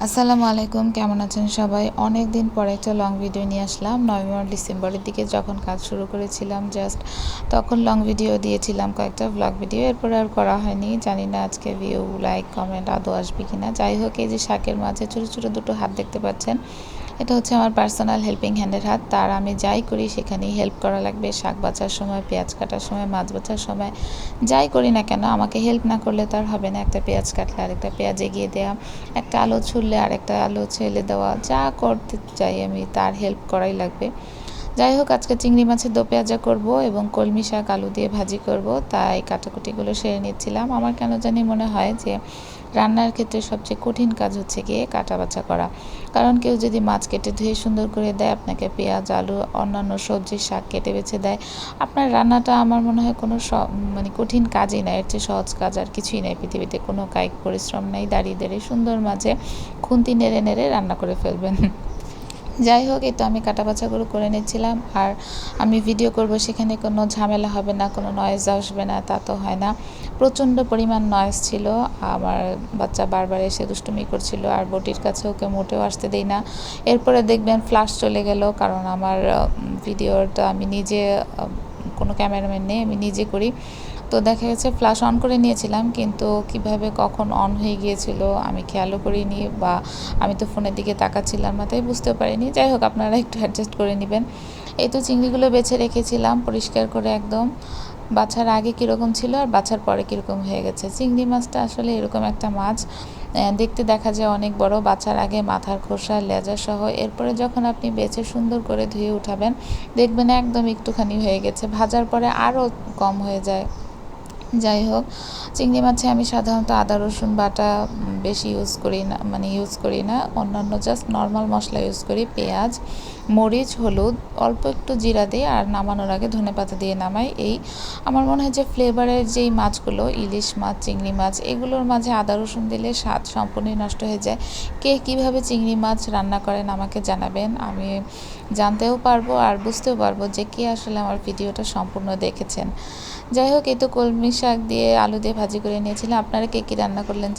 আসসালামু আলাইকুম, কেমন আছেন সবাই? অনেক দিন পরে একটা লং ভিডিও নিয়ে আসলাম। নভেম্বর ডিসেম্বরের দিকে যখন কাজ শুরু করেছিলাম তখন লং ভিডিও দিয়েছিলাম, কয়েকটা ভ্লগ ভিডিও। এরপরে আর করা হয়নি। জানি না আজকে ভিউ, লাইক, কমেন্ট আদৌ আসবে কিনা। যাই হোক, এই যে শাকের মাঝে ছোটো ছোটো দুটো হাত দেখতে পাচ্ছেন, এটা হচ্ছে আমার পার্সোনাল হেল্পিং হ্যান্ডের হাত। তার আমি যাই করি সেখানেই হেল্প করা লাগবে। শাক বাছার সময়, পেঁয়াজ কাটার সময়, মাছ বাছার সময়, যাই করি না কেন আমাকে হেল্প না করলে তার হবে না। একটা পেঁয়াজ কাটলে আরেকটা পেঁয়াজ এগিয়ে দেওয়া, একটা আলু ছুললে আরেকটা আলু ছেলে দেওয়া, যা করতে চাই আমি তার হেল্প করাই লাগবে। যাই হোক, আজকে চিংড়ি মাছের দো পেঁয়াজা করবো এবং কলমি শাক আলু দিয়ে ভাজি করব, তাই কাটাকুটিগুলো সেরে নিচ্ছিলাম। আমার কেন জানি মনে হয় যে রান্নার ক্ষেত্রে সবচেয়ে কঠিন কাজ হচ্ছে গিয়ে কাটা বাছা করা। কারণ কেউ যদি মাছ কেটে ধুয়ে সুন্দর করে দেয়, আপনাকে পেঁয়াজ আলু অন্যান্য সবজির শাক কেটে বেছে দেয়, আপনার রান্নাটা আমার মনে হয় কোনো মানে কঠিন কাজই নাই। এর চেয়ে সহজ কাজ আর কিছুই নাই পৃথিবীতে। কোনো কায়িক পরিশ্রম নেই। দাঁড়িয়ে দাঁড়িয়ে সুন্দর মাঝে খুন্তি নেড়ে নেড়ে রান্না করে ফেলবেন। যাই হোক, এই তো আমি কাটা বাছাগুলো করে নিচ্ছিলাম। আর আমি ভিডিও করব, সেখানে কোনো ঝামেলা হবে না, কোনো নয়েজ আসবে না, তা তো হয় না। প্রচণ্ড পরিমাণ নয়েজ ছিল। আমার বাচ্চা বারবার এসে দুষ্টুমি করছিল, আর বটির কাছে ওকে মোটেও আসতে দেই না। এরপরে দেখবেন ফ্লাশ চলে গেল, কারণ আমার ভিডিওটা আমি নিজে, কোনো ক্যামেরাম্যান নেই, আমি নিজে করি। তো দেখা গেছে ফ্ল্যাশ অন করে নিয়েছিলাম, কিন্তু কিভাবে কখন অন হয়ে গিয়েছিল আমি খেয়ালও করিনি, বা আমি তো ফোনের দিকে তাকাচ্ছিলাম না, তাই বুঝতেও পারিনি। যাই হোক, আপনারা একটু অ্যাডজাস্ট করে নেবেন। এই তো চিংড়িগুলো বেছে রেখেছিলাম পরিষ্কার করে একদম। বাছার আগে কীরকম ছিল আর বাছার পরে কীরকম হয়ে গেছে। চিংড়ি মাছটা আসলে এরকম একটা মাছ, দেখতে দেখা যায় অনেক বড়। বাছার আগে মাথার খোসা, লেজা সহ, এরপরে যখন আপনি বেছে সুন্দর করে ধুয়ে উঠাবেন, দেখবেন একদম একটুখানি হয়ে গেছে। ভাজার পরে আরও কম হয়ে যায়। যাই হোক, চিংড়ি মাছে আমি সাধারণত আদা রসুন বাটা বেশি ইউজ করি না, অন্যান্য জাস্ট নর্মাল মশলা ইউজ করি। পেঁয়াজ, মরিচ, হলুদ, অল্প একটু জিরা দিই, আর নামানোর আগে ধনেপাতা দিয়ে নামাই। এই আমার মনে হয় যে ফ্লেভারের যেই মাছগুলো, ইলিশ মাছ, চিংড়ি মাছ, এগুলোর মাঝে আদা রসুন দিলে স্বাদ সম্পূর্ণই নষ্ট হয়ে যায়। কে কীভাবে চিংড়ি মাছ রান্না করেন আমাকে জানাবেন, আমি জানতেও পারবো আর বুঝতেও পারবো যে কে আসলে আমার ভিডিওটা সম্পূর্ণ দেখেছেন। যাই হোক, এই তো কলমি শাক দিয়ে আলু দিয়ে ভাজি করে নিয়েছিলাম। আপনারা কে কী রান্না করলেন